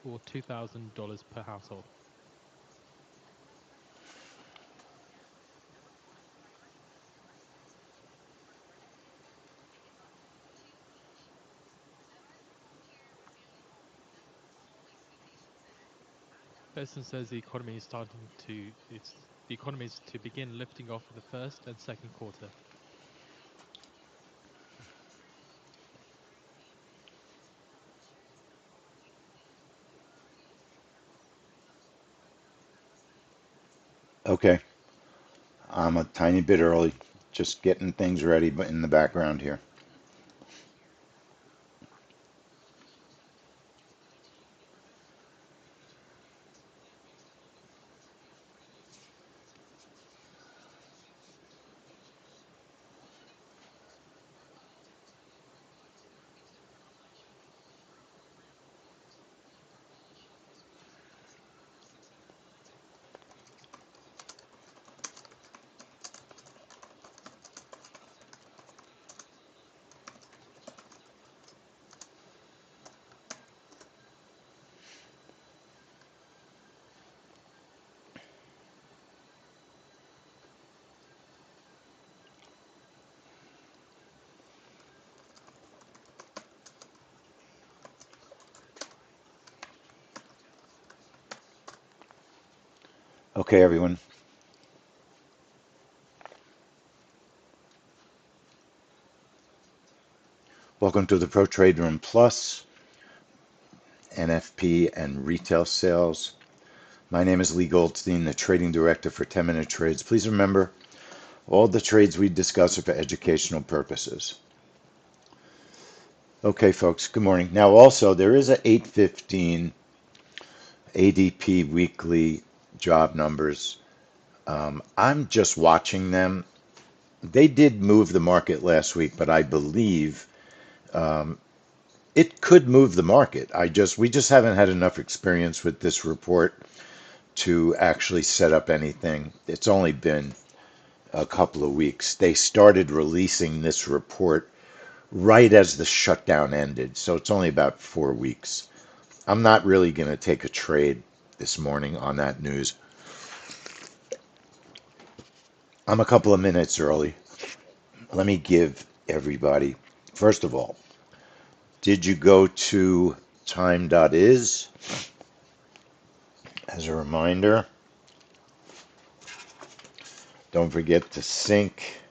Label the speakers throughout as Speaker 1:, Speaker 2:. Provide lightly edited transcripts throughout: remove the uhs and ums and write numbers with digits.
Speaker 1: or $2,000 per household. Person says the economy is to begin lifting off in the first and second quarter.
Speaker 2: Okay, I'm a tiny bit early, just getting things ready, but in the background here. Okay, everyone. Welcome to the Pro Trade Room Plus, NFP, and retail sales. My name is Lee Goldstein, the trading director for 10-Minute Trades. Please remember, all the trades we discuss are for educational purposes. Okay, folks, good morning. Now, also, there is a 8:15 ADP weekly job numbers. I'm just watching them. They did move the market last week, but I believe um, it could move the market. We just haven't had enough experience with this report to actually set up anything. It's only been a couple of weeks. They started releasing this report right as the shutdown ended, so it's only about 4 weeks. I'm not really going to take a trade this morning on that news. I'm a couple of minutes early. Let me give everybody, first of all, did you go to time.is as a reminder? Don't forget to sync.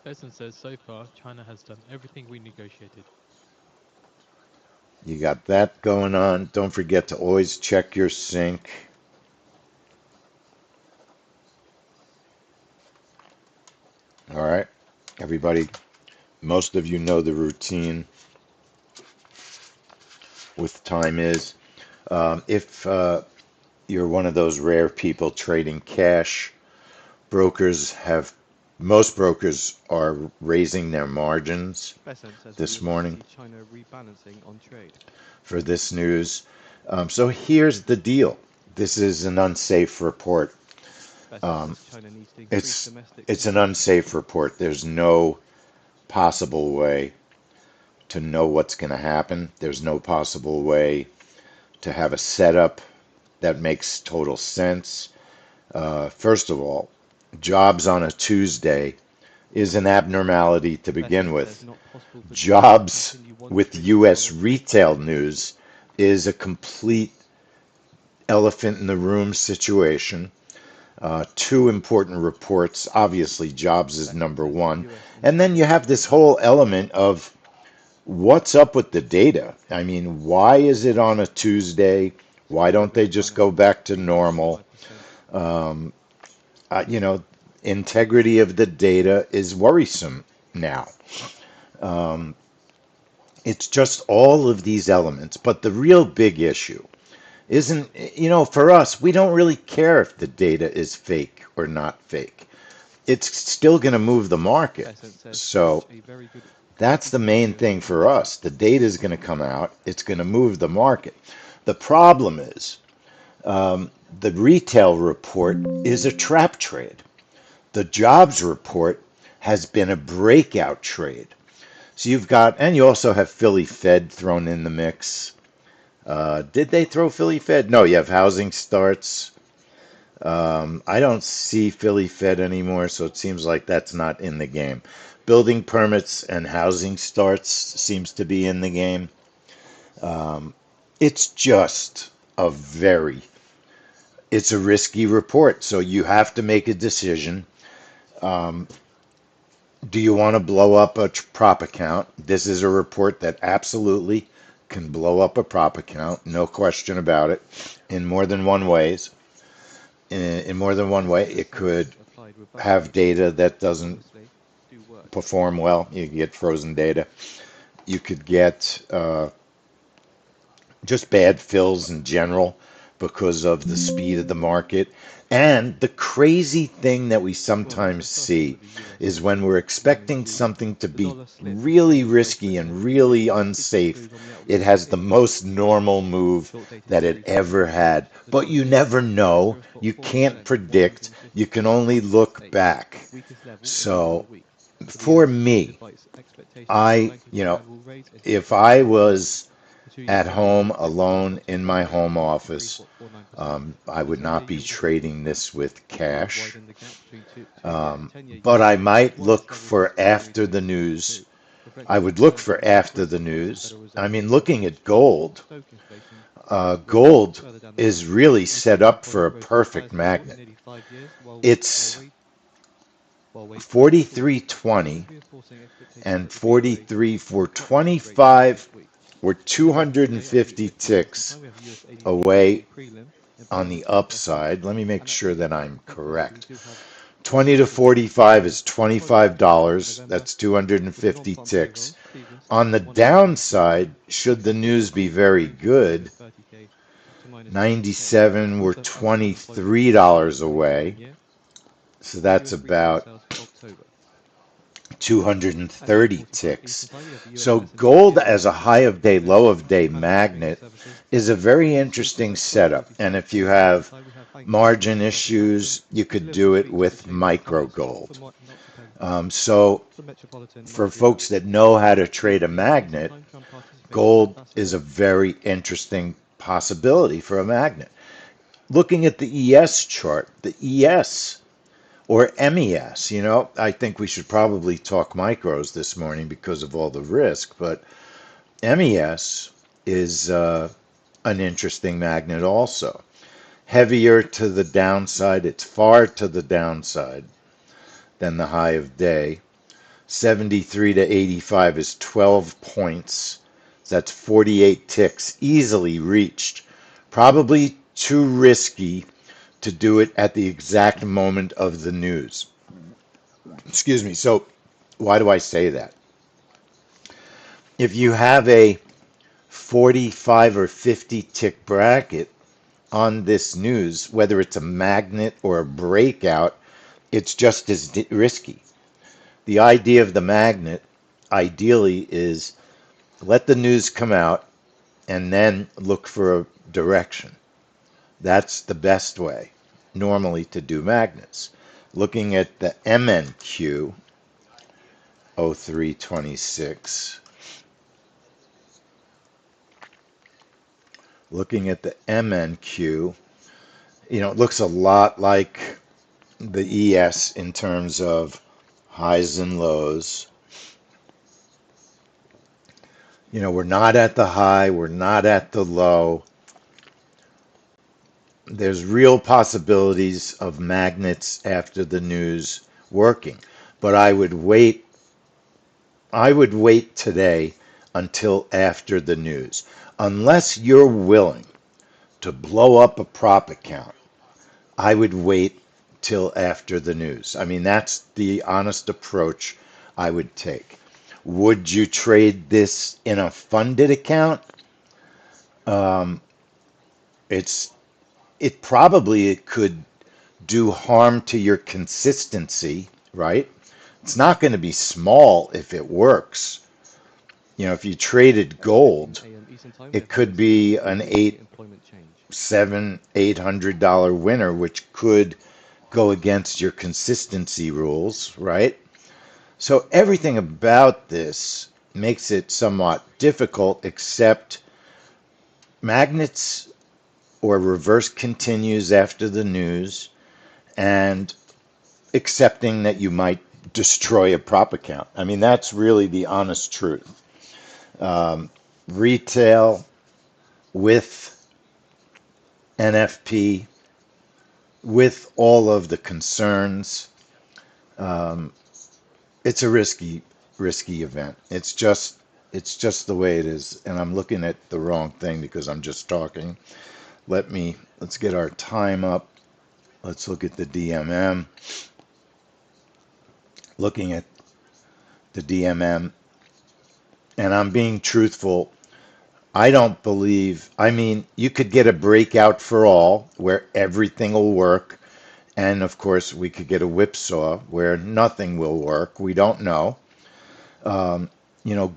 Speaker 1: Person says so far China has done everything we negotiated.
Speaker 2: You got that going on. Don't forget to always check your sync. All right, everybody, most of you know the routine with time is. If you're one of those rare people trading cash, brokers have, most brokers are raising their margins
Speaker 3: Besant says we
Speaker 2: this
Speaker 3: also
Speaker 2: morning
Speaker 3: see China rebalancing on trade.
Speaker 2: for this news. So here's the deal. This is an unsafe report.
Speaker 3: Besant
Speaker 2: Um,
Speaker 3: says China needs to increase
Speaker 2: it's
Speaker 3: domestic
Speaker 2: it's an
Speaker 3: consumption.
Speaker 2: unsafe report. There's no possible way to know what's going to happen. There's no possible way to have a setup that makes total sense. First of all, jobs on a Tuesday is an abnormality to begin
Speaker 3: Besant says
Speaker 2: with.
Speaker 3: not possible for China to
Speaker 2: Jobs
Speaker 3: continue
Speaker 2: with
Speaker 3: one
Speaker 2: U.S.
Speaker 3: trillion
Speaker 2: retail news is a complete elephant in the room situation. Two important reports. Obviously, jobs is
Speaker 3: Besant
Speaker 2: number
Speaker 3: says the
Speaker 2: one.
Speaker 3: US
Speaker 2: And then you
Speaker 3: integrity
Speaker 2: have this
Speaker 3: program
Speaker 2: whole element of what's up with the data. I mean, why is it on a Tuesday? Why don't they
Speaker 3: integrity
Speaker 2: just go
Speaker 3: financials
Speaker 2: back to
Speaker 3: grew by
Speaker 2: normal?
Speaker 3: 5%.
Speaker 2: Um, you know, integrity of the data is worrisome now. Um, it's just all of these elements. But the real big issue isn't, for us, we don't really care if the data is fake or not fake. It's still going to move the market.
Speaker 3: Besant says
Speaker 2: So
Speaker 3: such a very good
Speaker 2: that's the main
Speaker 3: indicator
Speaker 2: thing
Speaker 3: of the
Speaker 2: for
Speaker 3: market.
Speaker 2: us. The data is going to come out, it's going to move the market. The problem is um, the retail report is a trap trade. The jobs report has been a breakout trade. So you've got, and you also have Philly Fed thrown in the mix. Did they throw Philly Fed? No, you have housing starts. I don't see Philly Fed anymore, so it seems like that's not in the game. Building permits and housing starts seems to be in the game. Um, it's just a very, it's a risky report, so you have to make a decision. Um, do you want to blow up a prop account? This is a report that absolutely can blow up a prop account, no question about it, in more than one ways. In more than one way, it could have data that doesn't perform well. You get frozen data. You could get just bad fills in general because of the speed of the market. And the crazy thing that we sometimes see is when we're expecting something to be really risky and really unsafe, it has the most normal move that it ever had. But you never know. You can't predict. You can only look back. So for me, if I was at home alone in my home office, I would not be trading this with cash. But I might look for after the news. I would look for after the news. I mean, looking at gold, gold is really set up for a perfect magnet. It's 43.20 and 43 for 25. We're 250 ticks away on the upside. Let me make sure that I'm correct. 20 to 45 is $25. That's 250 ticks. On the downside, should the news be very good, 97, we're $23 away. So that's about 230 ticks. So gold as a high of day, low of day magnet is a very interesting setup. And if you have margin issues, you could do it with micro gold. So for folks that know how to trade a magnet, gold is a very interesting possibility for a magnet. Looking at the ES chart, the ES or MES, I think we should probably talk micros this morning because of all the risk, but MES is an interesting magnet also. Heavier to the downside, it's far to the downside than the high of day. 73 to 85 is 12 points. That's 48 ticks, easily reached. Probably too risky to do it at the exact moment of the news. Excuse me. So, why do I say that? If you have a 45 or 50 tick bracket on this news, whether it's a magnet or a breakout, it's just as risky. The idea of the magnet, ideally, is let the news come out and then look for a direction. That's the best way, normally, to do magnets. Looking at the MNQ 0326, looking at the MNQ, it looks a lot like the ES in terms of highs and lows. We're not at the high, we're not at the low. There's real possibilities of magnets after the news working, but I would wait today until after the news. Unless you're willing to blow up a prop account, I would wait till after the news. I mean, that's the honest approach I would take. Would you trade this in a funded account? Um, it's it could do harm to your consistency, right? It's not going to be small if it works. If you traded gold, it could be an $800 winner, which could go against your consistency rules, right? So everything about this makes it somewhat difficult, except magnets or reverse continues after the news and accepting that you might destroy a prop account. I mean, that's really the honest truth. Um, Retail with NFP, with all of the concerns, um, it's a risky event. It's just the way it is. And I'm looking at the wrong thing because I'm just talking. Let's get our time up. Let's look at the DMM. Looking at the DMM, and I'm being truthful. I don't believe, I mean, you could get a breakout for all where everything will work. And of course, we could get a whipsaw where nothing will work. We don't know. Um,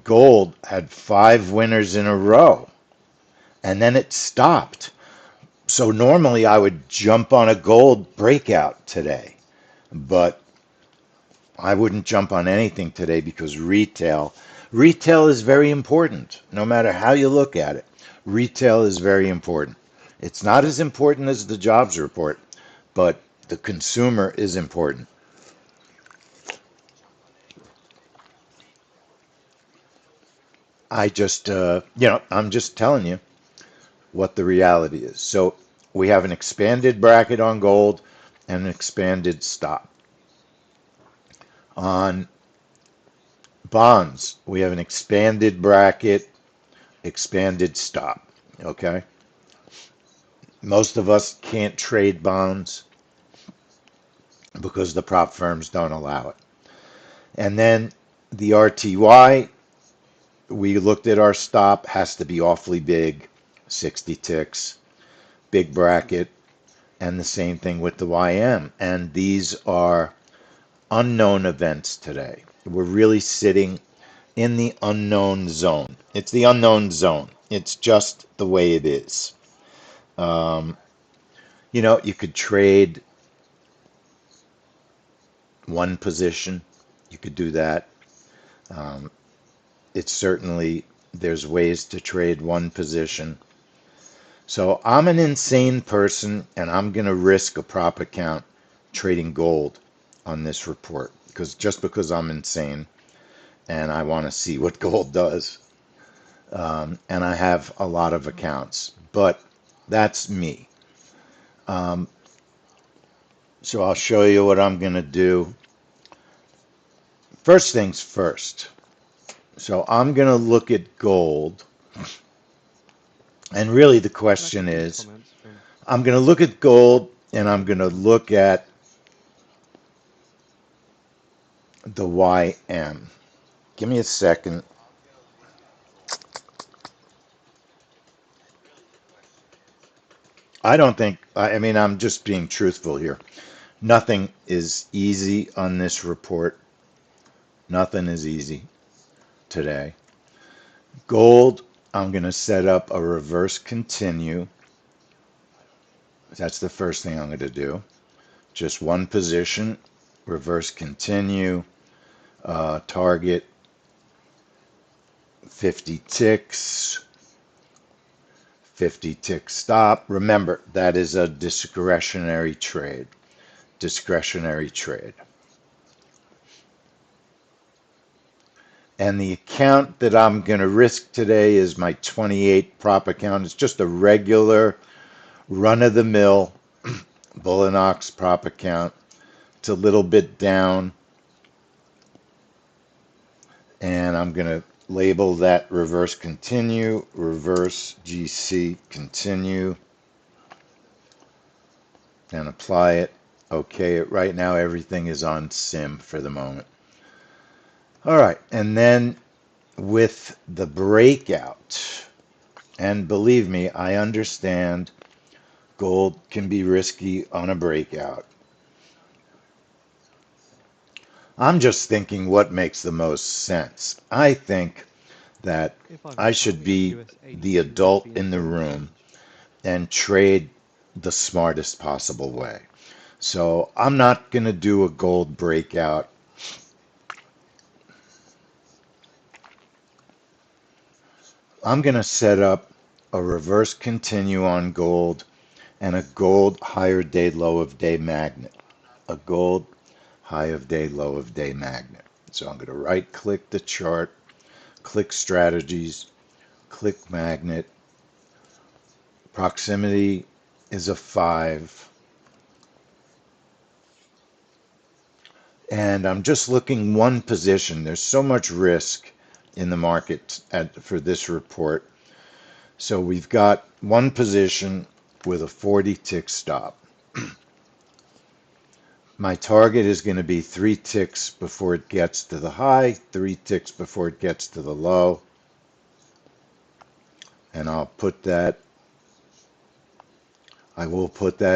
Speaker 2: gold had 5 winners in a row and then it stopped. So normally I would jump on a gold breakout today, but I wouldn't jump on anything today because retail is very important, no matter how you look at it. Retail is very important. It's not as important as the jobs report, but the consumer is important. I'm just telling you what the reality is. So we have an expanded bracket on gold and an expanded stop. On bonds, we have an expanded bracket, expanded stop. Okay. Most of us can't trade bonds because the prop firms don't allow it. And then the RTY, we looked at our stop, has to be awfully big, 60 ticks, big bracket, and the same thing with the YM. And these are unknown events today. We're really sitting in the unknown zone. It's the unknown zone. It's just the way it is. Um, you could trade one position. You could do that. Um, it's certainly, there's ways to trade one position. So I'm an insane person and I'm going to risk a prop account trading gold on this report because just because I'm insane and I want to see what gold does. And I have a lot of accounts, but that's me. Um, so I'll show you what I'm going to do. First things first. So I'm going to look at gold. And really the
Speaker 3: Can I
Speaker 2: question
Speaker 3: quickly make a
Speaker 2: is,
Speaker 3: comment from?
Speaker 2: I'm going to look at gold and I'm going to look at the YM. Give me a second. I mean, I'm just being truthful here. Nothing is easy on this report. Nothing is easy today. Gold, I'm going to set up a reverse continue. That's the first thing I'm going to do. Just one position, reverse continue, target 50 ticks, 50 tick stop. Remember, that is a discretionary trade. Discretionary trade. And the account that I'm going to risk today is my 28 prop account. It's just a regular run-of-the-mill Bull and Ox prop account. It's a little bit down, and I'm going to label that reverse continue, reverse GC continue, and apply it. Okay, right now everything is on sim for the moment. All right, and then with the breakout, and believe me, I understand gold can be risky on a breakout. I'm just thinking what makes the most sense. I think that
Speaker 3: If I
Speaker 2: I
Speaker 3: may,
Speaker 2: should
Speaker 3: targeting
Speaker 2: be the
Speaker 3: USADC would
Speaker 2: adult
Speaker 3: be a
Speaker 2: in the
Speaker 3: very
Speaker 2: room
Speaker 3: good.
Speaker 2: and trade the smartest possible way. So I'm not going to do a gold breakout. I'm going to set up a reverse continue on gold, and a gold higher day low of day magnet. A gold high of day low of day magnet. So I'm going to right click the chart, click strategies, click magnet. Proximity is a 5. And I'm just looking one position. There's so much risk in the market for this report. So we've got one position with a 40 tick stop. My target is going to be 3 ticks before it gets to the high, 3 ticks before it gets to the low. And I will put that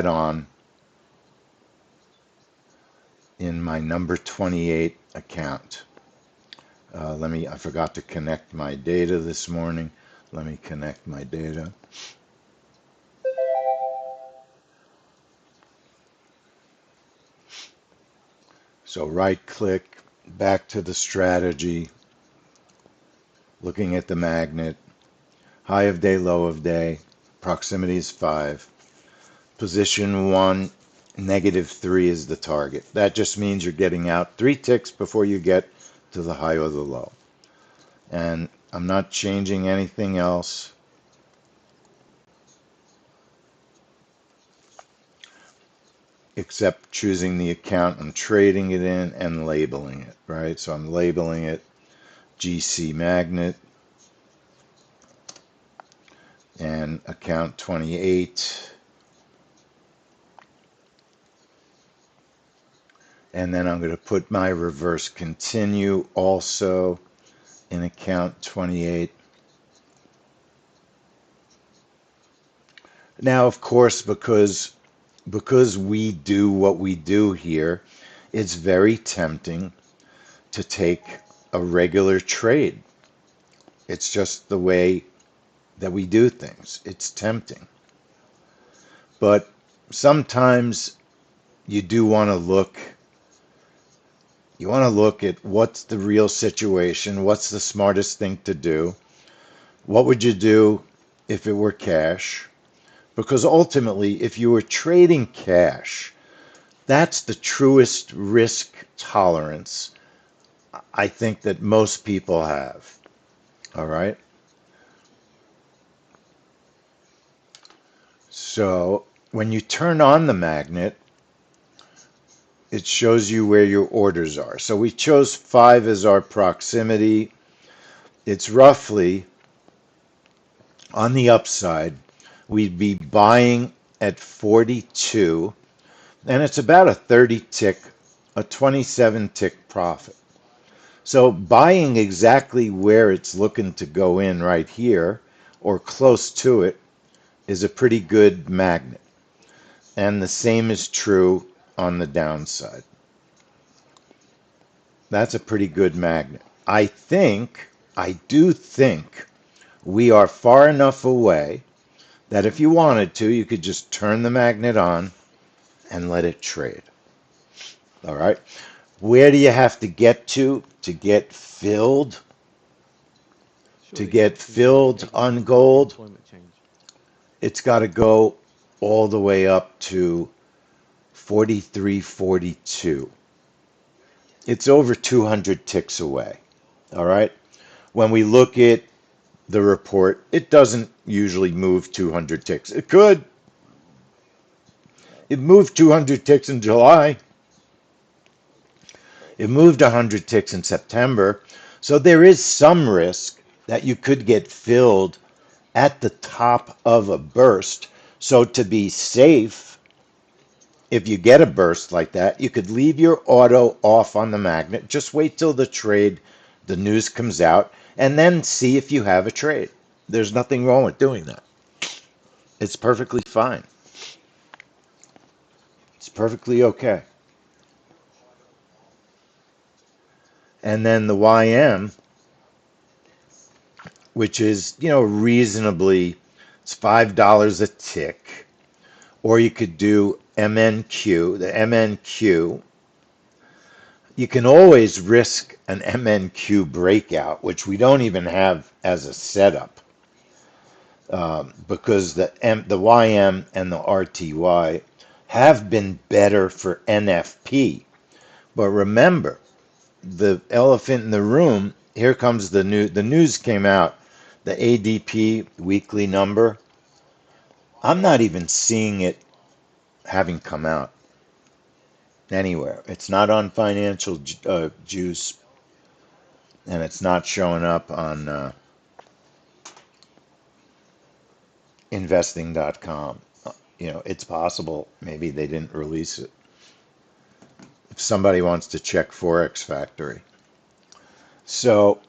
Speaker 2: on in my number 28 account. I forgot to connect my data this morning. Let me connect my data. So right click, back to the strategy, looking at the magnet, high of day, low of day, proximity is 5. Position 1, -3 is the target. That just means you're getting out 3 ticks before you get to the high or the low. And I'm not changing anything else. Except choosing the account I'm trading it in and labeling it, right? So I'm labeling it GC Magnet and account 28. And then I'm going to put my reverse continue also in account 28. Now, of course, because we do what we do here, it's very tempting to take a regular trade. It's just the way that we do things. It's tempting. But sometimes you do want to look at what's the real situation, what's the smartest thing to do, what would you do if it were cash? Because ultimately, if you were trading cash, that's the truest risk tolerance I think that most people have. All right. So when you turn on the magnet, it shows you where your orders are. So we chose 5 as our proximity. It's roughly on the upside. We'd be buying at 42, and it's about a 30 tick, a 27 tick profit. So buying exactly where it's looking to go in right here or close to it is a pretty good magnet. And the same is true on the downside. That's a pretty good magnet. I do think we are far enough away that if you wanted to, you could just turn the magnet on and let it trade. All right. Where do you have to get filled? To
Speaker 3: Surely
Speaker 2: get
Speaker 3: not too high
Speaker 2: filled
Speaker 3: taking
Speaker 2: on
Speaker 3: into account the
Speaker 2: gold,
Speaker 3: employment change.
Speaker 2: it's got to go all the way up to 43, 42. It's over 200 ticks away. All right. When we look at the report, it doesn't usually move 200 ticks. It could. It moved 200 ticks in July. It moved 100 ticks in September. So there is some risk that you could get filled at the top of a burst. So to be safe, if you get a burst like that, you could leave your auto off on the magnet. Just wait till the news comes out, and then see if you have a trade. There's nothing wrong with doing that. It's perfectly fine. It's perfectly okay. And then the YM, which is, reasonably, it's $5 a tick. Or you could do MNQ. The MNQ, you can always risk an MNQ breakout, which we don't even have as a setup. because the YM and the RTY have been better for NFP. But remember, the elephant in the room, here comes the news came out, the ADP weekly number. I'm not even seeing it having come out anywhere. It's not on Financial Juice, and it's not showing up on investing.com. It's possible maybe they didn't release it. If somebody wants to check Forex Factory. So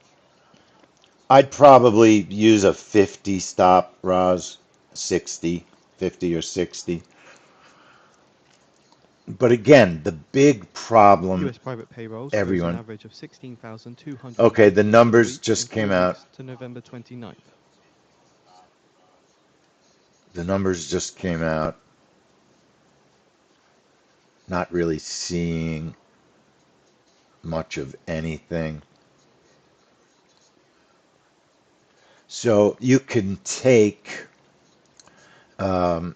Speaker 2: I'd probably use a 50 stop, Roz, 60, 50 or 60. But again, the big problem,
Speaker 3: US private payrolls closed an
Speaker 2: everyone,
Speaker 3: average of
Speaker 2: okay, the
Speaker 3: 16,250 for the
Speaker 2: numbers
Speaker 3: week in
Speaker 2: just came
Speaker 3: 4
Speaker 2: out.
Speaker 3: weeks to November 29th.
Speaker 2: The numbers just came out. Not really seeing much of anything. So you can take um,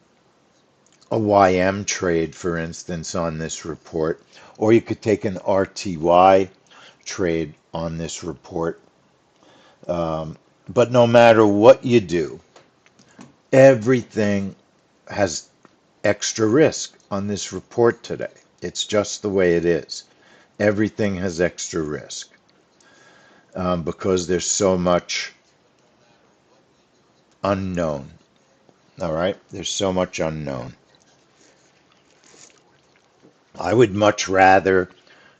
Speaker 2: a YM trade, for instance, on this report, or you could take an RTY trade on this report. But no matter what you do, everything has extra risk on this report today. It's just the way it is. Everything has extra risk because there's so much unknown. All right? There's so much unknown. I would much rather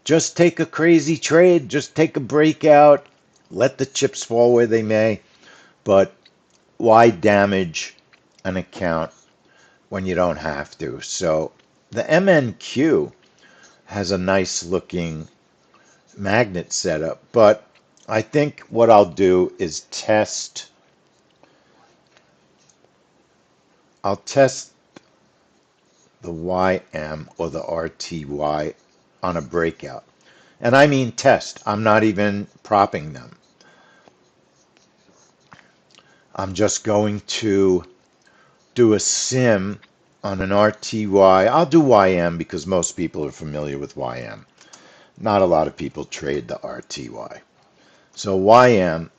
Speaker 2: just take a crazy trade, just take a breakout, let the chips fall where they may, but why damage an account when you don't have to? So the MNQ has a nice looking magnet setup, but I think what I'll do is I'll test the YM or the RTY on a breakout. And I mean test. I'm not even propping them. I'm just going to do a sim on an RTY. I'll do YM because most people are familiar with YM. Not a lot of people trade the RTY. So YM,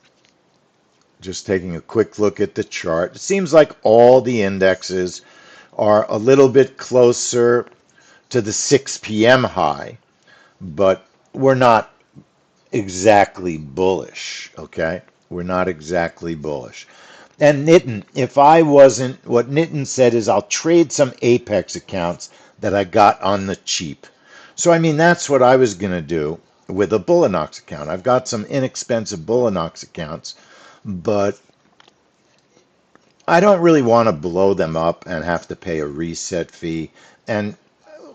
Speaker 2: just taking a quick look at the chart. It seems like all the indexes are a little bit closer to the 6 p.m. high, but we're not exactly bullish, okay? We're not exactly bullish. And Nitin, if I wasn't, what Nitin said is I'll trade some Apex accounts that I got on the cheap. So, I mean, that's what I was going to do with a Bullinox account. I've got some inexpensive Bullinox accounts, but I don't really want to blow them up and have to pay a reset fee. And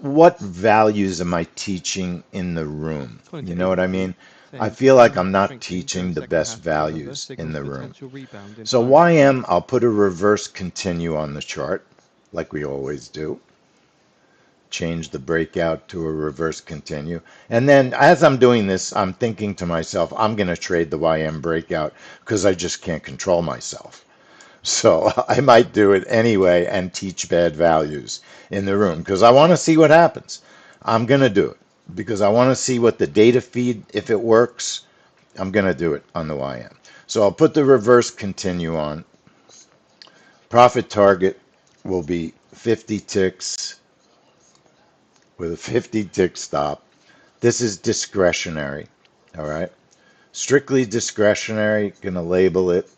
Speaker 2: what values am I teaching in the room?
Speaker 3: According
Speaker 2: You
Speaker 3: to
Speaker 2: know what I
Speaker 3: ADP,
Speaker 2: mean? I
Speaker 3: saying
Speaker 2: feel like I'm
Speaker 3: economic
Speaker 2: not
Speaker 3: strengthening during
Speaker 2: teaching
Speaker 3: the
Speaker 2: the
Speaker 3: second
Speaker 2: best
Speaker 3: half of November
Speaker 2: values in
Speaker 3: signals
Speaker 2: the room.
Speaker 3: potential rebound in
Speaker 2: So
Speaker 3: hiring.
Speaker 2: YM, I'll put a reverse continue on the chart, like we always do. Change the breakout to a reverse continue. And then as I'm doing this, I'm thinking to myself, I'm going to trade the YM breakout because I just can't control myself. So I might do it anyway and teach bad values in the room because I want to see what happens. I'm going to do it because I want to see what the data feed, if it works, I'm going to do it on the YM. So I'll put the reverse continue on. Profit target will be 50 ticks with a 50 tick stop. This is discretionary. All right. Strictly discretionary. Going to label it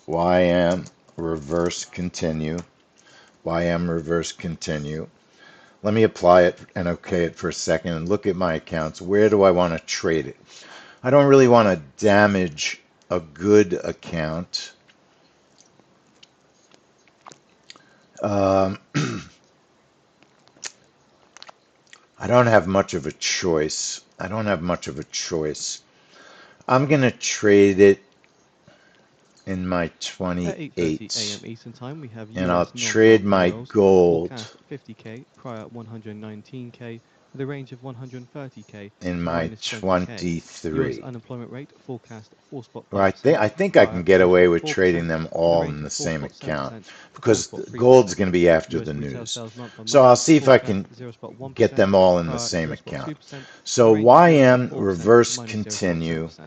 Speaker 2: YM reverse continue. YM reverse continue. Let me apply it and okay it for a second and look at my accounts. Where do I want to trade it? I don't really want to damage a good account. Um, I don't have much of a choice. I don't have much of a choice. I'm going to trade it in my
Speaker 3: At 8:30 a.m.
Speaker 2: 28,
Speaker 3: Eastern Time, we have
Speaker 2: and I'll
Speaker 3: US non-farm
Speaker 2: trade my
Speaker 3: payrolls with
Speaker 2: gold.
Speaker 3: forecast 50k, prior 119k, with a range of 130k
Speaker 2: in
Speaker 3: to
Speaker 2: my
Speaker 3: minus 20k. US
Speaker 2: 23.
Speaker 3: unemployment rate forecast
Speaker 2: Well,
Speaker 3: 4.5%,
Speaker 2: I think I can
Speaker 3: prior
Speaker 2: get away with
Speaker 3: 3.4%,
Speaker 2: trading them
Speaker 3: with a
Speaker 2: all
Speaker 3: range
Speaker 2: in
Speaker 3: of
Speaker 2: the same account
Speaker 3: 4.7% to
Speaker 2: because gold's
Speaker 3: 4.3%.
Speaker 2: going to be after the
Speaker 3: US retail
Speaker 2: news.
Speaker 3: sales month on
Speaker 2: So
Speaker 3: month
Speaker 2: I'll see if I
Speaker 3: forecast
Speaker 2: can get
Speaker 3: 0.1%,
Speaker 2: them all in the
Speaker 3: prior
Speaker 2: same account.
Speaker 3: 0.2%, with a
Speaker 2: So
Speaker 3: range of
Speaker 2: YM
Speaker 3: 0.4% to
Speaker 2: reverse
Speaker 3: minus
Speaker 2: continue,
Speaker 3: 0.7%. US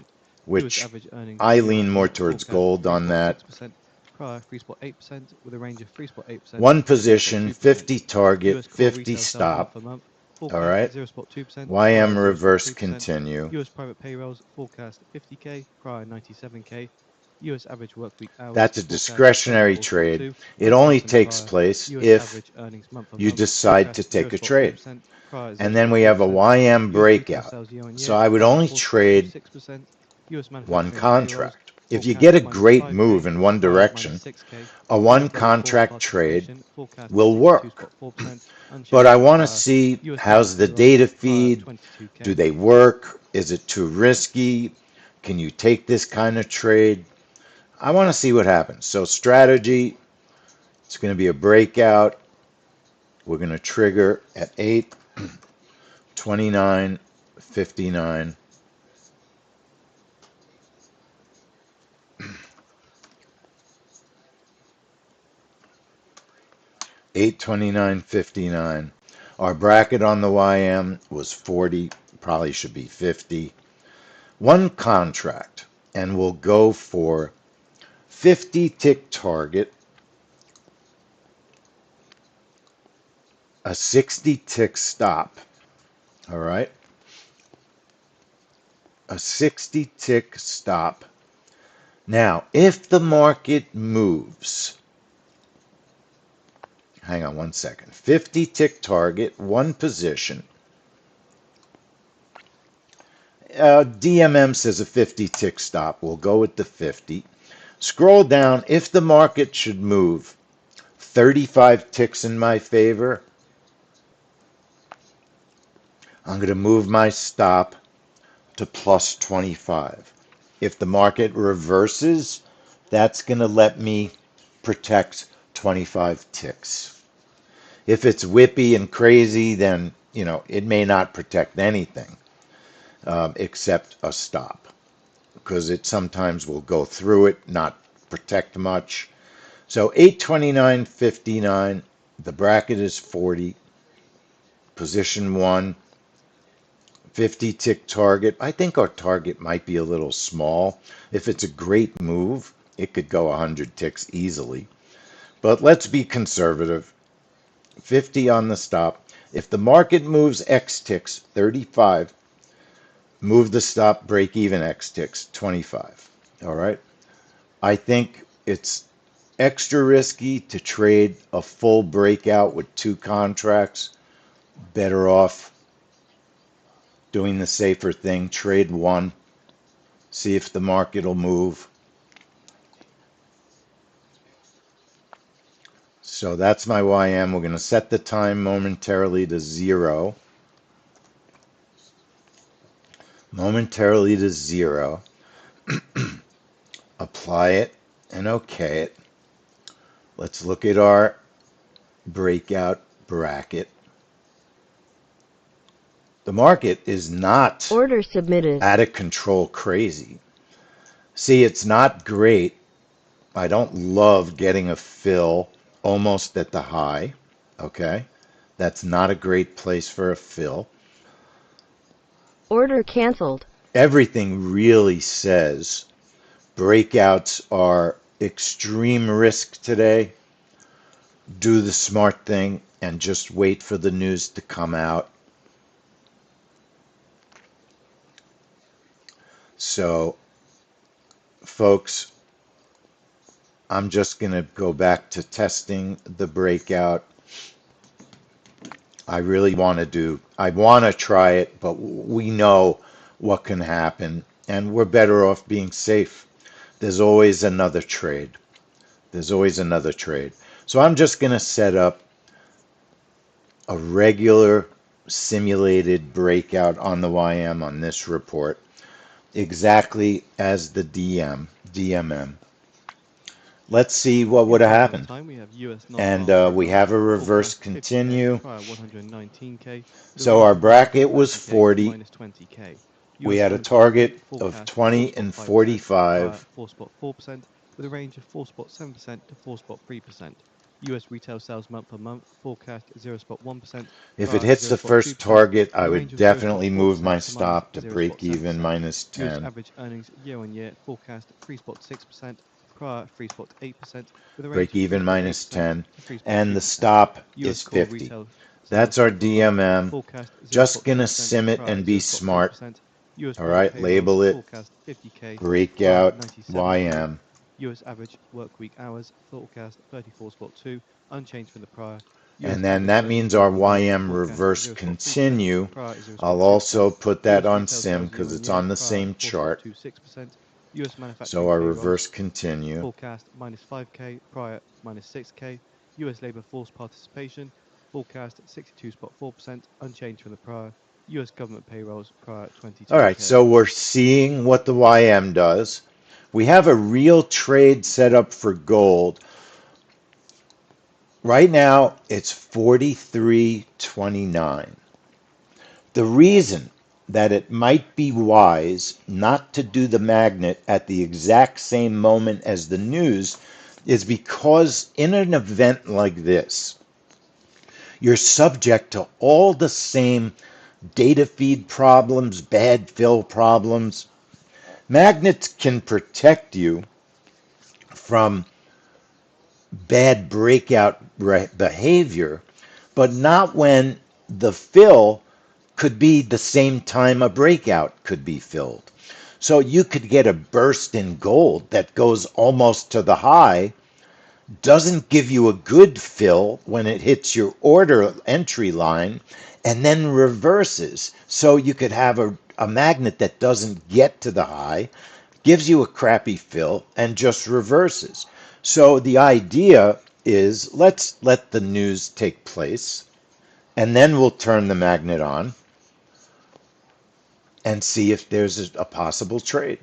Speaker 2: which
Speaker 3: average earnings
Speaker 2: I
Speaker 3: year
Speaker 2: lean
Speaker 3: on
Speaker 2: more
Speaker 3: year
Speaker 2: towards
Speaker 3: forecast
Speaker 2: gold on that.
Speaker 3: 3.6%, prior 3.8%, with a range of 3.8%
Speaker 2: One
Speaker 3: to
Speaker 2: position,
Speaker 3: 4.2%.
Speaker 2: 50 target,
Speaker 3: US core
Speaker 2: 50
Speaker 3: retail sales month
Speaker 2: stop.
Speaker 3: on month
Speaker 2: All
Speaker 3: forecast
Speaker 2: right.
Speaker 3: 0.2%, prior
Speaker 2: YM reverse
Speaker 3: 0.3%.
Speaker 2: continue.
Speaker 3: US private payrolls forecast 50k, prior 97k. US average work week hours
Speaker 2: That's a
Speaker 3: forecast
Speaker 2: discretionary trade.
Speaker 3: 74.2,
Speaker 2: It only
Speaker 3: 1%
Speaker 2: takes
Speaker 3: prior.
Speaker 2: place
Speaker 3: US
Speaker 2: if
Speaker 3: average earnings month on
Speaker 2: you
Speaker 3: month
Speaker 2: decide to
Speaker 3: forecast
Speaker 2: take a trade.
Speaker 3: 0.3%, prior
Speaker 2: And then we have a
Speaker 3: 0.2%.
Speaker 2: YM
Speaker 3: US retail
Speaker 2: breakout.
Speaker 3: sales year on
Speaker 2: So
Speaker 3: year
Speaker 2: I would
Speaker 3: minus
Speaker 2: only trade
Speaker 3: 4.6%. US
Speaker 2: one
Speaker 3: manufacturing payrolls
Speaker 2: contract. If you get
Speaker 3: forecast
Speaker 2: a
Speaker 3: minus
Speaker 2: great move
Speaker 3: 5k,
Speaker 2: in one
Speaker 3: prior minus
Speaker 2: direction,
Speaker 3: 6k.
Speaker 2: a one
Speaker 3: US labor force
Speaker 2: contract trade
Speaker 3: participation forecast
Speaker 2: will work.
Speaker 3: 62.4%,
Speaker 2: But
Speaker 3: unchanged
Speaker 2: I
Speaker 3: from
Speaker 2: want to
Speaker 3: prior.
Speaker 2: see
Speaker 3: US labor
Speaker 2: how's the
Speaker 3: payrolls
Speaker 2: data
Speaker 3: prior
Speaker 2: feed? Do
Speaker 3: 22k.
Speaker 2: they work? Is it too risky? Can you take this kind of trade? I want to see what happens. So strategy, it's going to be a breakout. We're going to trigger at 8:29:59. 8:29:59. Our bracket on the YM was 40, probably should be 50. One contract, and we'll go for 50 tick target, a 60 tick stop. All right, a 60 tick stop. Now, if the market moves, hang on one second, 50 tick target, one position. DMM says a 50 tick stop. We'll go with the 50. Scroll down. If the market should move 35 ticks in my favor, I'm going to move my stop to plus 25. If the market reverses, that's going to let me protect 25 ticks. If it's whippy and crazy, then it may not protect anything except a stop, because it sometimes will go through it, not protect much. So 8:29:59, the bracket is 40, position one, 50 tick target. I think our target might be a little small. If it's a great move, it could go 100 ticks easily. But let's be conservative. 50 on the stop. If the market moves X ticks, 35, move the stop, break even X ticks, 25. All right. I think it's extra risky to trade a full breakout with two contracts. Better off doing the safer thing. Trade one, see if the market will move. So that's my YM. We're going to set the time momentarily to 0. Momentarily to 0. Apply it and OK it. Let's look at our breakout bracket. The market is not
Speaker 4: Order submitted.
Speaker 2: out of control crazy. See, it's not great. I don't love getting a fill almost at the high. Okay. That's not a great place for a fill.
Speaker 4: Order canceled.
Speaker 2: Everything really says breakouts are extreme risk today. Do the smart thing and just wait for the news to come out. So, folks, I'm just going to go back to testing the breakout. I want to try it, but we know what can happen, and we're better off being safe. There's always another trade. There's always another trade. So I'm just going to set up a regular simulated breakout on the YM on this report, exactly as the DMM. Let's see what
Speaker 3: In
Speaker 2: would have
Speaker 3: real-time
Speaker 2: happened.
Speaker 3: time, we have US
Speaker 2: And
Speaker 3: non-farm
Speaker 2: we
Speaker 3: payrolls
Speaker 2: have a reverse
Speaker 3: forecast 50K,
Speaker 2: continue.
Speaker 3: prior 119K, with a
Speaker 2: So
Speaker 3: range
Speaker 2: our
Speaker 3: of minus
Speaker 2: bracket was
Speaker 3: 30K to
Speaker 2: 40.
Speaker 3: minus 20K.
Speaker 2: We
Speaker 3: US
Speaker 2: had a
Speaker 3: unemployment rate
Speaker 2: target of
Speaker 3: forecast
Speaker 2: 20
Speaker 3: 4 spot
Speaker 2: and
Speaker 3: 5%, prior
Speaker 2: 45.
Speaker 3: 4 spot 4%, with a range of 4 spot 7% to 4 spot 3%. US retail sales month on month forecast 0 spot 1%,
Speaker 2: If it
Speaker 3: prior
Speaker 2: hits
Speaker 3: 0
Speaker 2: the
Speaker 3: spot
Speaker 2: first
Speaker 3: 2%,
Speaker 2: target,
Speaker 3: with
Speaker 2: I
Speaker 3: a range
Speaker 2: would
Speaker 3: of 0 spot
Speaker 2: definitely move my
Speaker 3: 4% to minus
Speaker 2: stop to
Speaker 3: 0 spot
Speaker 2: break even
Speaker 3: 7%.
Speaker 2: minus
Speaker 3: US
Speaker 2: 10.
Speaker 3: average earnings year on year forecast 3 spot 6%, prior 3 spot 8%, with a range
Speaker 2: Break
Speaker 3: of
Speaker 2: even
Speaker 3: 3 spot
Speaker 2: minus
Speaker 3: 8%
Speaker 2: 10.
Speaker 3: to 3 spot
Speaker 2: And the
Speaker 3: 3%.
Speaker 2: stop
Speaker 3: US
Speaker 2: is
Speaker 3: core
Speaker 2: 50.
Speaker 3: retail sales
Speaker 2: That's our
Speaker 3: month on month
Speaker 2: DMM.
Speaker 3: forecast 0
Speaker 2: Just
Speaker 3: spot
Speaker 2: gonna
Speaker 3: 2%,
Speaker 2: sim it
Speaker 3: prior
Speaker 2: and be
Speaker 3: 0 spot
Speaker 2: smart.
Speaker 3: 4%. US
Speaker 2: All
Speaker 3: private
Speaker 2: right,
Speaker 3: payrolls
Speaker 2: label it
Speaker 3: forecast 50K, prior
Speaker 2: breakout
Speaker 3: 97K.
Speaker 2: YM.
Speaker 3: US average work week hours forecast 34 spot 2, unchanged from the prior. US
Speaker 2: And then
Speaker 3: average
Speaker 2: that
Speaker 3: earnings
Speaker 2: means
Speaker 3: year
Speaker 2: our
Speaker 3: on year
Speaker 2: YM
Speaker 3: forecast
Speaker 2: reverse
Speaker 3: 0 spot 3%,
Speaker 2: continue.
Speaker 3: prior 0 spot
Speaker 2: I'll
Speaker 3: 2%.
Speaker 2: also put that
Speaker 3: US
Speaker 2: on
Speaker 3: retail
Speaker 2: sim
Speaker 3: sales year
Speaker 2: because
Speaker 3: on
Speaker 2: it's
Speaker 3: year
Speaker 2: on the
Speaker 3: prior
Speaker 2: same
Speaker 3: 4 spot
Speaker 2: chart.
Speaker 3: 26%. US
Speaker 2: So
Speaker 3: manufacturing
Speaker 2: our
Speaker 3: payrolls
Speaker 2: reverse continue.
Speaker 3: forecast minus 5K, prior minus 6K. US labor force participation forecast 62.4%, unchanged from the prior. US government payrolls prior
Speaker 2: All right,
Speaker 3: 22K.
Speaker 2: so we're seeing what the YM does. We have a real trade set up for gold. Right now, it's 43.29. The reason that it might be wise not to do the magnet at the exact same moment as the news is because in an event like this, you're subject to all the same data feed problems, bad fill problems. Magnets can protect you from bad breakout behavior, but not when the fill could be the same time a breakout could be filled. So you could get a burst in gold that goes almost to the high, doesn't give you a good fill when it hits your order entry line, and then reverses. So you could have a magnet that doesn't get to the high, gives you a crappy fill, and just reverses. So the idea is let's let the news take place, and then we'll turn the magnet on and see if there's a possible trade.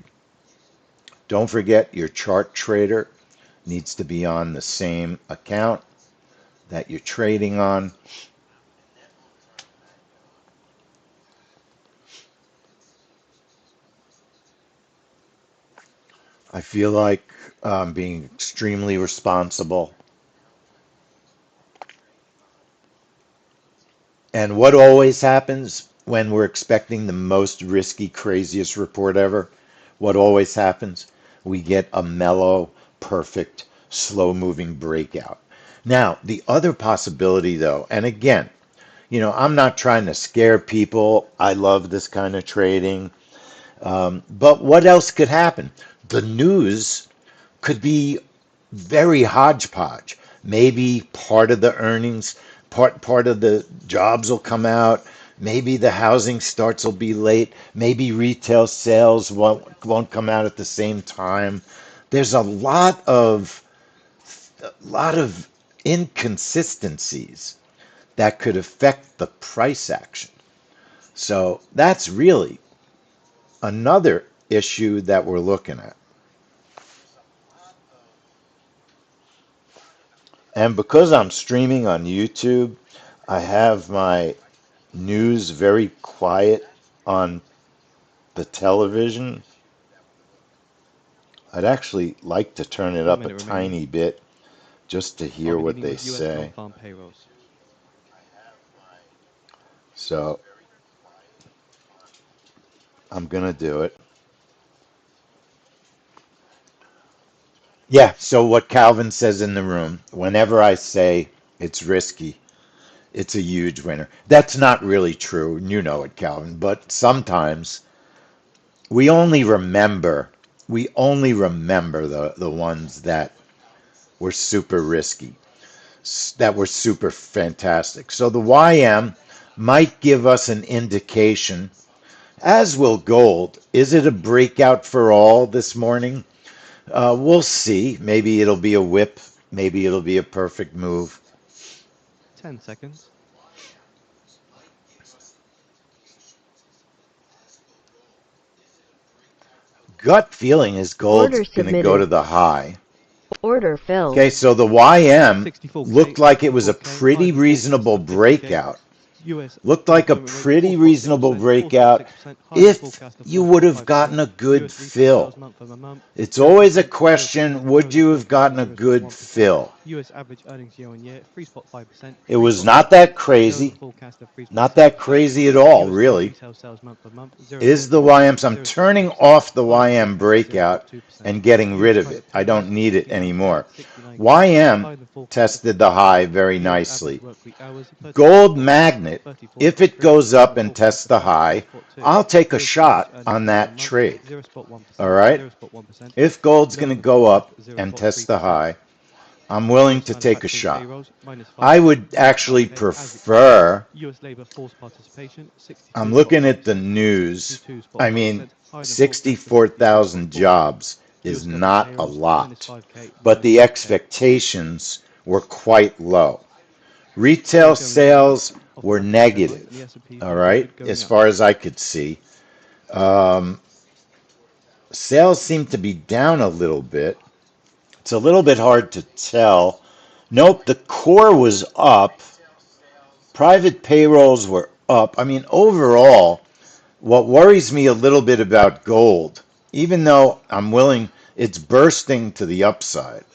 Speaker 2: Don't forget your chart trader needs to be on the same account that you're trading on. I feel like being extremely responsible. And what always happens when we're expecting the most risky, craziest report ever? What always happens? We get a mellow, perfect, slow moving breakout. Now, the other possibility, though, and again, I'm not trying to scare people. I love this kind of trading. But what else could happen? The news could be very hodgepodge. Maybe part of the earnings, part of the jobs will come out. Maybe the housing starts will be late. Maybe retail sales won't come out at the same time. There's a lot of inconsistencies that could affect the price action. So that's really another issue that we're looking at. And because I'm streaming on YouTube, I have my news very quiet on the television. I'd actually like to turn it
Speaker 3: 1
Speaker 2: up a
Speaker 3: minute remaining.
Speaker 2: tiny bit just to
Speaker 3: Are
Speaker 2: hear
Speaker 3: we
Speaker 2: what
Speaker 3: dealing
Speaker 2: they
Speaker 3: with US
Speaker 2: say.
Speaker 3: non-farm payrolls?
Speaker 2: So I'm going to do it. Yeah, so what Calvin says in the room, whenever I say it's risky, it's a huge winner. That's not really true. You know it, Calvin. But sometimes we only remember the ones that were super risky, that were super fantastic. So the YM might give us an indication, as will gold. Is it a breakout for all this morning? We'll see. Maybe it'll be a whip. Maybe it'll be a perfect move.
Speaker 3: 10 seconds.
Speaker 2: Gut feeling is gold's
Speaker 4: Order
Speaker 2: going to go to
Speaker 4: submitted.
Speaker 2: the high.
Speaker 4: Order filled.
Speaker 2: Okay, so the YM
Speaker 3: 64K,
Speaker 2: looked like it was a
Speaker 3: 64K, higher
Speaker 2: pretty
Speaker 3: than the forecast
Speaker 2: reasonable
Speaker 3: of 50K.
Speaker 2: breakout.
Speaker 3: US
Speaker 2: Looked like a
Speaker 3: unemployment rate
Speaker 2: pretty reasonable
Speaker 3: 4.0%,
Speaker 2: breakout
Speaker 3: 4.6%, higher than
Speaker 2: if
Speaker 3: forecast of
Speaker 2: you would have
Speaker 3: 4.5%.
Speaker 2: gotten a good
Speaker 3: US retail
Speaker 2: fill.
Speaker 3: sales month-over-month
Speaker 2: It's
Speaker 3: 0%,
Speaker 2: always a
Speaker 3: 0%,
Speaker 2: question,
Speaker 3: lower
Speaker 2: would
Speaker 3: than
Speaker 2: you have
Speaker 3: forecast of
Speaker 2: gotten a good
Speaker 3: 0.1%.
Speaker 2: fill?
Speaker 3: US average earnings year-on-year 3.5%,
Speaker 2: It was not
Speaker 3: 3.2%,
Speaker 2: that
Speaker 3: lower than
Speaker 2: crazy.
Speaker 3: forecast of
Speaker 2: Not that
Speaker 3: 3.7%.
Speaker 2: crazy at all,
Speaker 3: US core
Speaker 2: really.
Speaker 3: retail sales month-over-month
Speaker 2: Is the
Speaker 3: 0.4%,
Speaker 2: YM. So I'm turning
Speaker 3: 0.2%,
Speaker 2: off the
Speaker 3: higher than
Speaker 2: YM
Speaker 3: forecast of
Speaker 2: breakout
Speaker 3: 0.2%.
Speaker 2: and getting rid
Speaker 3: US
Speaker 2: of it.
Speaker 3: private
Speaker 2: I
Speaker 3: payrolls
Speaker 2: don't need it
Speaker 3: 69K,
Speaker 2: anymore.
Speaker 3: 69K,
Speaker 2: YM
Speaker 3: higher than forecast of
Speaker 2: tested the
Speaker 3: 50K.
Speaker 2: high very
Speaker 3: US average
Speaker 2: nicely.
Speaker 3: workweek hours
Speaker 2: Gold
Speaker 3: 34.4, up
Speaker 2: magnet, if it
Speaker 3: 34.3,
Speaker 2: goes
Speaker 3: lower
Speaker 2: up
Speaker 3: than
Speaker 2: and
Speaker 3: forecast
Speaker 2: tests
Speaker 3: of
Speaker 2: the high,
Speaker 3: 34.2.
Speaker 2: I'll take a
Speaker 3: US average
Speaker 2: shot
Speaker 3: earnings
Speaker 2: on that
Speaker 3: month-on-month
Speaker 2: trade. All
Speaker 3: 0.1%,
Speaker 2: right?
Speaker 3: 0.1%,
Speaker 2: If gold's
Speaker 3: lower
Speaker 2: going to
Speaker 3: than
Speaker 2: go
Speaker 3: forecast
Speaker 2: up and test the
Speaker 3: 0.3%.
Speaker 2: high, I'm willing
Speaker 3: US
Speaker 2: to take a
Speaker 3: manufacturing
Speaker 2: shot.
Speaker 3: payrolls minus
Speaker 2: I
Speaker 3: 5K,
Speaker 2: would
Speaker 3: minus
Speaker 2: actually
Speaker 3: 5K as expected.
Speaker 2: prefer,
Speaker 3: US labor force participation
Speaker 2: I'm looking at the
Speaker 3: 62.5%,
Speaker 2: news. I mean,
Speaker 3: 62.5%, higher than forecast of
Speaker 2: 64,000
Speaker 3: 52.4.
Speaker 2: jobs is
Speaker 3: US government
Speaker 2: not a
Speaker 3: payrolls minus
Speaker 2: lot,
Speaker 3: 5K,
Speaker 2: but
Speaker 3: minus
Speaker 2: the
Speaker 3: 5K.
Speaker 2: expectations were quite low.
Speaker 3: We're
Speaker 2: Retail
Speaker 3: going down
Speaker 2: sales
Speaker 3: off the
Speaker 2: were
Speaker 3: back of these headlines, and the
Speaker 2: negative,
Speaker 3: S&P
Speaker 2: all
Speaker 3: 500
Speaker 2: right,
Speaker 3: going
Speaker 2: as
Speaker 3: up.
Speaker 2: far as I could see. Um, Sales seem to be down a little bit. It's a little bit hard to tell. Nope, the core was up. Private payrolls were up. I mean, overall, what worries me a little bit about gold, even though I'm willing, it's bursting to the upside.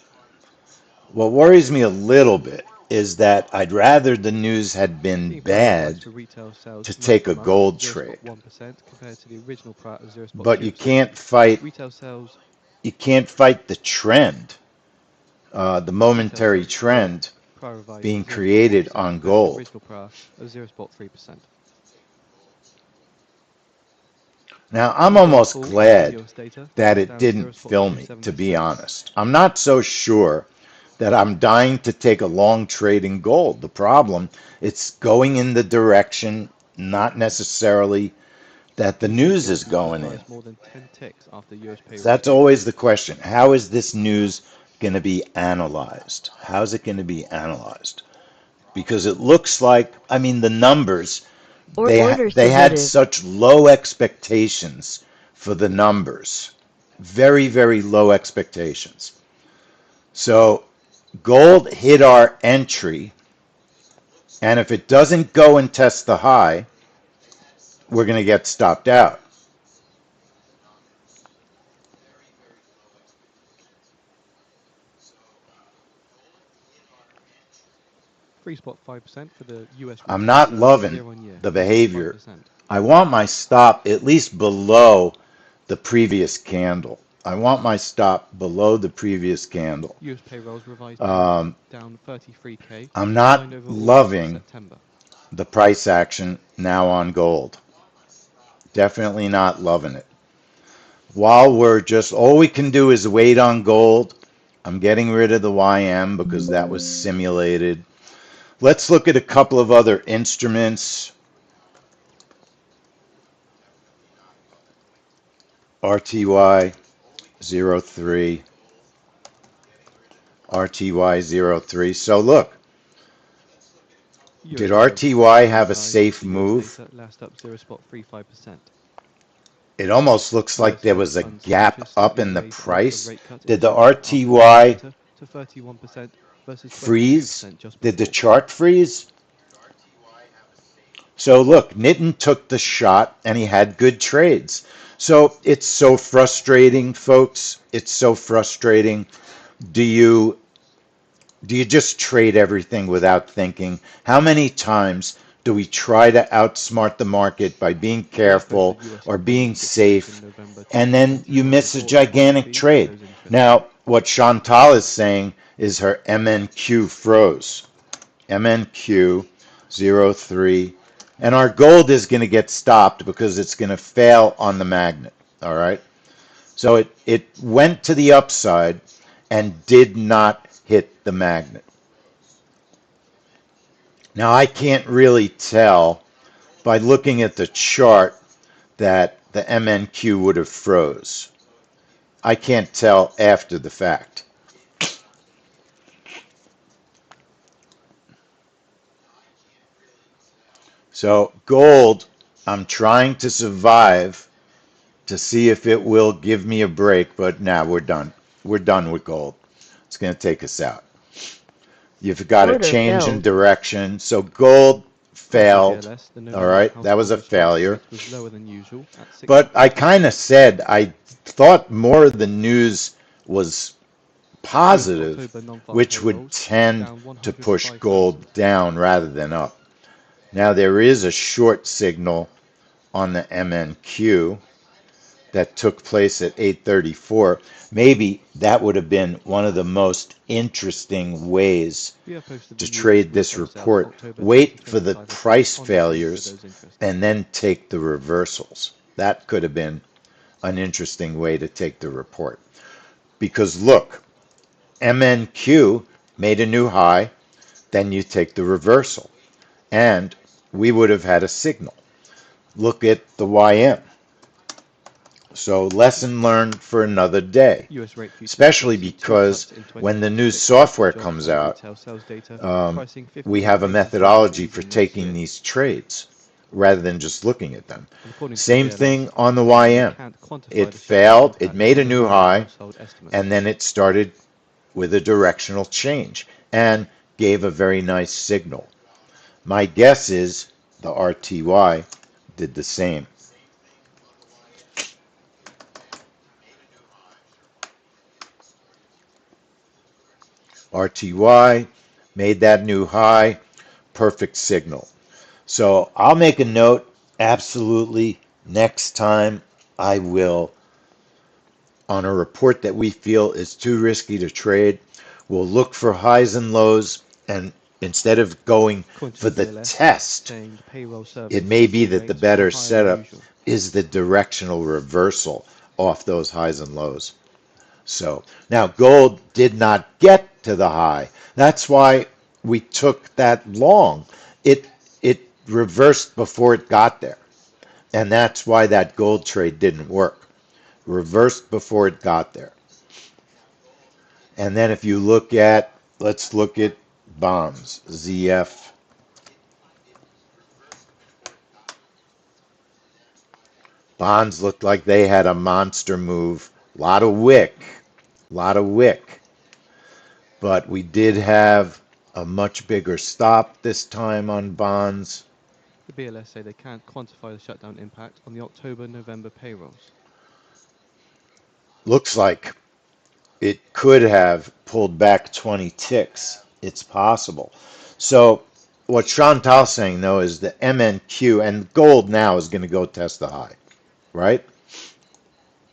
Speaker 2: What worries me a little bit is that I'd rather the news had been
Speaker 3: Seeing further rise
Speaker 2: bad
Speaker 3: for retail sales
Speaker 2: to
Speaker 3: month
Speaker 2: take
Speaker 3: on
Speaker 2: a
Speaker 3: month of
Speaker 2: gold trade.
Speaker 3: 0.1% compared to the original prior of
Speaker 2: But
Speaker 3: 0.2%. Retail sales
Speaker 2: you can't fight the trend, the
Speaker 3: retail
Speaker 2: momentary
Speaker 3: sales below
Speaker 2: trend
Speaker 3: prior revised
Speaker 2: being created
Speaker 3: 0.1%
Speaker 2: on
Speaker 3: compared to the
Speaker 2: gold.
Speaker 3: original prior of 0.3%.
Speaker 2: Now, I'm
Speaker 3: Ongoing
Speaker 2: almost
Speaker 3: fall in key
Speaker 2: glad
Speaker 3: US data,
Speaker 2: that
Speaker 3: Dow
Speaker 2: it
Speaker 3: down
Speaker 2: didn't fill me, to be
Speaker 3: 0.27%.
Speaker 2: honest. I'm not so sure that I'm dying to take a long trade in gold. The problem, it's going in the direction, not necessarily that the
Speaker 3: UK
Speaker 2: news is
Speaker 3: gilt futures
Speaker 2: going in.
Speaker 3: rise more than 10 ticks after US
Speaker 2: So
Speaker 3: payroll
Speaker 2: that's
Speaker 3: data.
Speaker 2: always the question. How is this news going to be analyzed? How is it going to be analyzed? Because it looks like, I mean, the numbers,
Speaker 4: Order
Speaker 2: they had
Speaker 4: submitted.
Speaker 2: such low expectations for the numbers. Very, very low expectations. So gold hit our entry, and if it doesn't go and test the high, we're going to get stopped out.
Speaker 3: 3.5% for the US
Speaker 2: I'm
Speaker 3: retail
Speaker 2: not
Speaker 3: sales
Speaker 2: loving
Speaker 3: year on year,
Speaker 2: the behavior.
Speaker 3: 3.5%.
Speaker 2: I want my stop at least below the previous candle. I want my stop below the previous candle.
Speaker 3: US payrolls revised
Speaker 2: Um,
Speaker 3: down 33K,
Speaker 2: I'm
Speaker 3: declined
Speaker 2: not
Speaker 3: over August and
Speaker 2: loving
Speaker 3: September.
Speaker 2: the price action now on gold. Definitely not loving it. While we're just, all we can do is wait on gold. I'm getting rid of the YM because that was simulated. Let's look at a couple of other instruments. RTY 03, RTY 03. So look, did
Speaker 3: Euro dollar
Speaker 2: RTY have a
Speaker 3: rise
Speaker 2: safe
Speaker 3: for US
Speaker 2: move?
Speaker 3: data last up 0.35%.
Speaker 2: It almost looks like
Speaker 3: US
Speaker 2: there
Speaker 3: Fed
Speaker 2: was a
Speaker 3: funds
Speaker 2: gap
Speaker 3: futures
Speaker 2: up
Speaker 3: slightly
Speaker 2: in the
Speaker 3: delayed the risk of
Speaker 2: price.
Speaker 3: rate cuts in
Speaker 2: Did the
Speaker 3: December after core
Speaker 2: RTY
Speaker 3: data to 31% versus
Speaker 2: freeze?
Speaker 3: 22% just
Speaker 2: Did the
Speaker 3: before.
Speaker 2: chart freeze? So look, Nitin took the shot and he had good trades. So it's so frustrating, folks. It's so frustrating. Do you do you just trade everything without thinking? How many times do we try to outsmart the market by being
Speaker 3: US
Speaker 2: careful
Speaker 3: posted US
Speaker 2: or
Speaker 3: employment
Speaker 2: being
Speaker 3: statistics in
Speaker 2: safe
Speaker 3: November
Speaker 2: and then
Speaker 3: 2020
Speaker 2: you
Speaker 3: rise
Speaker 2: miss a
Speaker 3: before the
Speaker 2: gigantic
Speaker 3: NFP
Speaker 2: trade?
Speaker 3: shows interest.
Speaker 2: Now, what Chantal is saying is her MNQ froze. MNQ 03. And our gold is going to get stopped because it's going to fail on the magnet. All right. So it went to the upside and did not hit the magnet. Now, I can't really tell by looking at the chart that the MNQ would have froze. I can't tell after the fact. So gold, I'm trying to survive to see if it will give me a break, but now we're done. We're done with gold. It's going to take us out. You've got a
Speaker 4: Order
Speaker 2: change in
Speaker 4: failed.
Speaker 2: direction. So gold
Speaker 3: According to the
Speaker 2: failed.
Speaker 3: BLS, the
Speaker 2: All
Speaker 3: November
Speaker 2: right, that was
Speaker 3: household
Speaker 2: a
Speaker 3: response
Speaker 2: failure.
Speaker 3: index was lower than usual at
Speaker 2: But I
Speaker 3: 60.2.
Speaker 2: kind of said I thought more of the news was
Speaker 3: US
Speaker 2: positive,
Speaker 3: October non-farm
Speaker 2: which would
Speaker 3: payrolls was
Speaker 2: tend
Speaker 3: down
Speaker 2: to push
Speaker 3: 105,000.
Speaker 2: gold down rather than up. Now there is a short signal on the MNQ that took place at 8:34. Maybe that would have been one of the most interesting ways
Speaker 3: We have posted
Speaker 2: to
Speaker 3: the US
Speaker 2: trade this
Speaker 3: retail sales
Speaker 2: report.
Speaker 3: October
Speaker 2: Wait for the
Speaker 3: 2025 report
Speaker 2: price
Speaker 3: online for
Speaker 2: failures
Speaker 3: those interested.
Speaker 2: and then take the reversals. That could have been an interesting way to take the report. Because look, MNQ made a new high, then you take the reversal, and we would have had a signal. Look at the YM. So, lesson learned for another day,
Speaker 3: US rate futures
Speaker 2: especially
Speaker 3: should see two
Speaker 2: because
Speaker 3: cuts in
Speaker 2: when the new
Speaker 3: 2026 based on
Speaker 2: software
Speaker 3: jobs
Speaker 2: comes
Speaker 3: and
Speaker 2: out,
Speaker 3: retail sales data,
Speaker 2: um,
Speaker 3: pricing
Speaker 2: we
Speaker 3: 50
Speaker 2: have a
Speaker 3: basis point
Speaker 2: methodology for
Speaker 3: easing next
Speaker 2: taking
Speaker 3: year.
Speaker 2: these trades rather than just looking at them.
Speaker 3: And according to the
Speaker 2: Same
Speaker 3: BLS,
Speaker 2: thing on the
Speaker 3: again, they
Speaker 2: YM.
Speaker 3: can't quantify
Speaker 2: It
Speaker 3: the shutdown
Speaker 2: failed, it
Speaker 3: impact
Speaker 2: made a
Speaker 3: on
Speaker 2: new
Speaker 3: November
Speaker 2: high,
Speaker 3: household
Speaker 2: and
Speaker 3: estimates.
Speaker 2: then it started with a directional change and gave a very nice signal. My guess is the RTY did the same. RTY made that new high, perfect signal. So I'll make a note, absolutely, next time I will, on a report that we feel is too risky to trade, we'll look for highs and lows, and instead of going
Speaker 3: According to
Speaker 2: for
Speaker 3: the
Speaker 2: the
Speaker 3: BLS,
Speaker 2: test,
Speaker 3: saying the payroll
Speaker 2: it
Speaker 3: service
Speaker 2: may be
Speaker 3: CPI
Speaker 2: that the
Speaker 3: rates were
Speaker 2: better
Speaker 3: higher than
Speaker 2: setup
Speaker 3: usual.
Speaker 2: is the directional reversal off those highs and lows. So now gold did not get to the high. That's why we took that long. It reversed before it got there. And that's why that gold trade didn't work. Reversed before it got there. And then if you look at, let's look at bonds, ZF. Bonds looked like they had a monster move. A lot of wick. A lot of wick. But we did have a much bigger stop this time on bonds.
Speaker 3: The BLS say they can't quantify the shutdown impact on the October-November payrolls.
Speaker 2: Looks like it could have pulled back 20 ticks. It's possible. So what Chantal's saying though is the MNQ and gold now is going to go test the high, right?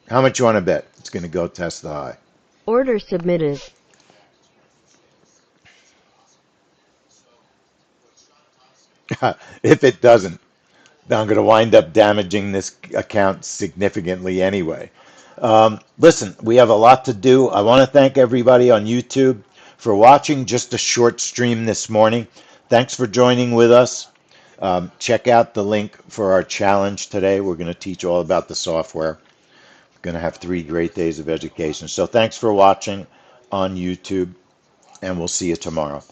Speaker 2: How much you want to bet it's going to go test the high?
Speaker 4: Order submitted.
Speaker 2: If it doesn't, then I'm going to wind up damaging this account significantly anyway. Listen, we have a lot to do. I want to thank everybody on YouTube for watching just a short stream this morning. Thanks for joining with us. Check out the link for our challenge today. We're going to teach all about the software. We're going to have 3 great days of education. So thanks for watching on YouTube, and we'll see you tomorrow.